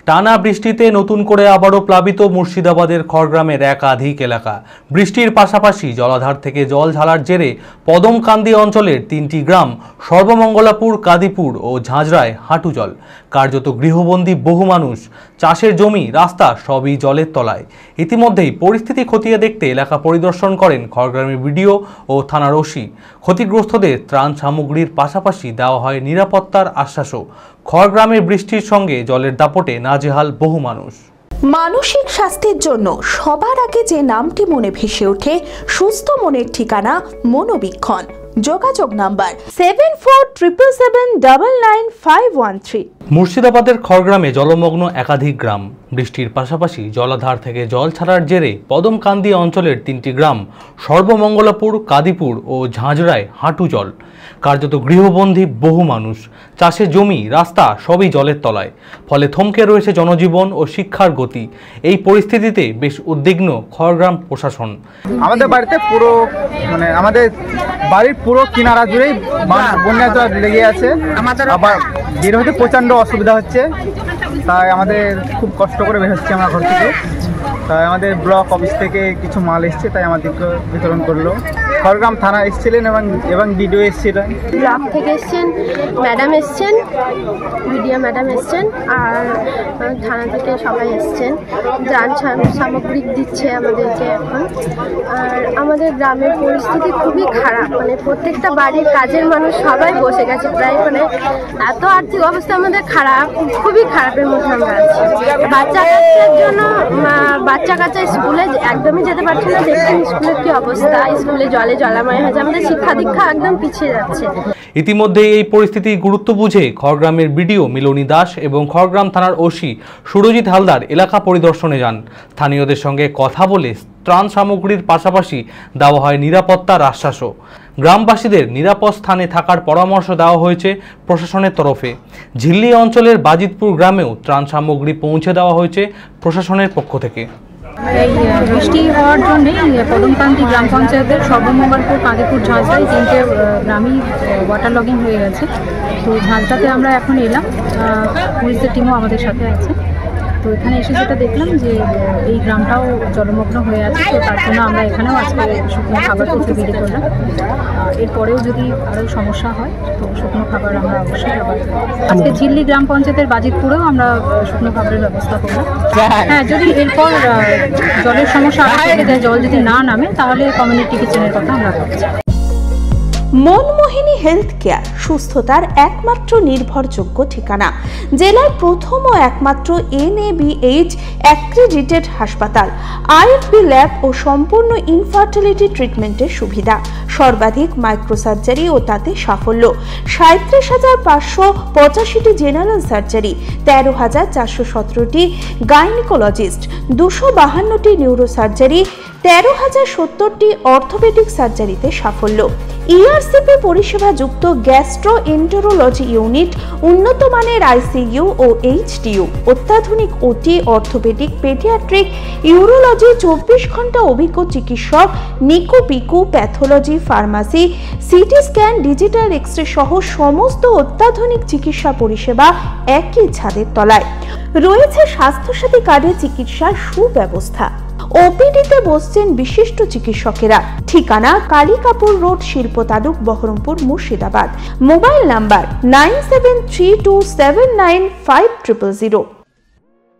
টানা বৃষ্টিতে নতুন করে আবারও প্লাবিত মুর্শিদাবাদের খড়গ্রামের একাধিক এলাকা। বৃষ্টির পাশাপাশি জলাধার থেকে জল ঝালার জেরে পদমকান্দি অঞ্চলের 3টি গ্রাম সর্বমঙ্গলাপুর, কাদিপুর ও ঝাঁঝরায় হাঁটু জল। কার্যত গৃহবন্দী বহু মানুষ, চাষের জমি, রাস্তা সবই জলের তলায়। ইতিমধ্যেই পরিস্থিতি খতিয়ে দেখতে এলাকা পরিদর্শন করেন খড়গ্রামের বিডিও ও থানার ওসি। ক্ষতিগ্রস্তদের ত্রাণ সামগ্রীর পাশাপাশি দেওয়া হয় নিরাপত্তার আশ্বাসও। খড়গ্রামের বৃষ্টির সঙ্গে জলের দাপটে নাজেহাল বহু মানুষ। মানসিক স্বাস্থ্যের জন্য সবার আগে যে নামটি মনে ভেসে ওঠে, সুস্থ মনের ঠিকানা মনোবীক্ষণ। যোগাযোগ নাম্বার 7477799513। মুর্শিদাবাদের খড়গ্রামে জলমগ্ন একাধিক গ্রাম। বৃষ্টির পাশাপাশি জলাধার থেকে জল ছাড়ার জেরে পদমকান্দি অঞ্চলের 3টি গ্রাম সর্বমঙ্গলাপুর, কাদিপুর ও ঝাঁঝরায় হাঁটু জল। কার্যত গৃহবন্দী বহু মানুষ, চাষের জমি, রাস্তা সবই জলের তলায়। ফলে থমকে রয়েছে জনজীবন ও শিক্ষার গতি। এই পরিস্থিতিতে বেশ উদ্বিগ্ন খড়গ্রাম প্রশাসন। আমাদের বাড়িতে পুরো আমাদের বাড়ির পুরো কিনারা জুড়েই বন্যা জল লেগে আছে। আবার বের হতে প্রচণ্ড অসুবিধা হচ্ছে, তাই আমাদের খুব কষ্ট করে বের হচ্ছে আমরা ঘর থেকে। তাই আমাদের ব্লক অফিস থেকে কিছু মাল এসছে, তাই আমাদেরকে বিতরণ করলো। খড়গ্রাম থানা এসেছিলেন এবং বিডিও এসেছিলেন, ব্লক থেকে এসছেন, ম্যাডাম এসছেন, বিডিও ম্যাডাম এসছেন, আর থানা থেকে সবাই এসছেন। ত্রাণ সামগ্রী দিচ্ছে আমাদেরকে এখন। আর আমাদের গ্রামের পরিস্থিতি খুবই খারাপ, প্রত্যেকটা বাড়ির কাজের মানুষ সবাই বসে গেছে প্রায়। এত আর্থিক অবস্থা আমাদের খারাপ, খুবই খারাপের মধ্যে আমরা আছি। বাচ্চা কাচ্চার জন্য বাচ্চা কাচ্চা স্কুলে একদমই যেতে পারছে না। দেখছেন স্কুলের কি অবস্থা, স্কুলে জলে জলাময় হয়েছে, আমাদের শিক্ষা দীক্ষা একদম পিছিয়ে যাচ্ছে। ইতিমধ্যে এই পরিস্থিতির গুরুত্ব বুঝে খড়গ্রামের বিডিও মিলনী দাস এবং খড়গ্রাম থানার ওসি সুরজিৎ হালদার এলাকা পরিদর্শনে যান। স্থানীয়দের সঙ্গে কথা বলে ত্রাণ সামগ্রীর পাশাপাশি দেওয়া হয় নিরাপত্তার আশ্বাসও। গ্রামবাসীদের নিরাপদ স্থানে থাকার পরামর্শ দেওয়া হয়েছে প্রশাসনের তরফে। ঝিল্লি অঞ্চলের বাজিতপুর গ্রামেও ত্রাণ সামগ্রী পৌঁছে দেওয়া হয়েছে প্রশাসনের পক্ষ থেকে। এই বৃষ্টি হওয়ার জন্যে পদমকান্দি গ্রাম পঞ্চায়েতের সর্বমঙ্গলপুর, কাদিপুর, ঝাঁঝরা এই 3টে গ্রামই ওয়াটার লগিং হয়ে গেছে। তো ঝাঁঝরাতে আমরা এখন এলাম, পুলিশের টিমও আমাদের সাথে আছে। তো এখানে এসে যেটা দেখলাম যে এই গ্রামটাও জলমগ্ন হয়ে আছে। তো তার জন্য আমরা এখানেও আজকে শুকনো খাবার কিছু বিলি করলাম। এরপরেও যদি আরও সমস্যা হয় তো শুকনো খাবার আমরা অবশ্যই আবার আজকে ঝিল্লি গ্রাম পঞ্চায়েতের বাজিতপুরেও আমরা শুকনো খাবারের ব্যবস্থা করলাম। হ্যাঁ, যদি এরপর জলের সমস্যা থেকে জল যদি না নামে তাহলে কমিউনিটি কিচেনের কথা আমরা ভাবছি। মনমোহিনী হেলথ কেয়ার সুস্থতার একমাত্র নির্ভরযোগ্য ঠিকানা। জেলার প্রথম ও একমাত্র NABH অ্যাক্রিডিটেড হাসপাতাল, IFB ল্যাব ও সম্পূর্ণ ইনফার্টিলিটি ট্রিটমেন্টের সুবিধা, সর্বাধিক মাইক্রোসার্জারি ও তাতে সাফল্য, 37,585টি জেনারেল সার্জারি, 13,417টি গাইনিকোলজিস্ট, 252টি নিউরোসার্জারি, 13,070টি অর্থোপেডিক সার্জারিতে সাফল্য, ERCP পরিষেবা যুক্ত গ্যাস্ট্রোএন্টেরোলজি ইউনিট, উন্নত মানের ICU ও HDU, অত্যাধুনিক OT, অর্থোপেডিক, পেডিয়াট্রিক, ইউরোলজি, 24 ঘন্টা অভিজ্ঞ চিকিৎসক, NICU PICU, pathology, pharmacy, CT scan, digital X-ray সহ সমস্ত অত্যাধুনিক চিকিৎসা পরিষেবা একই ছাদের তলায়। রয়েছে স্বাস্থ্যসাথী কার্ডে চিকিৎসার সুব্যবস্থা। OPD-তে বসছেন বিশিষ্ট চিকিৎসকেরা। ঠিকানা কালিকাপুর রোড, শিল্প তালুক, বহরমপুর, মুর্শিদাবাদ। Mobile number 9732795000।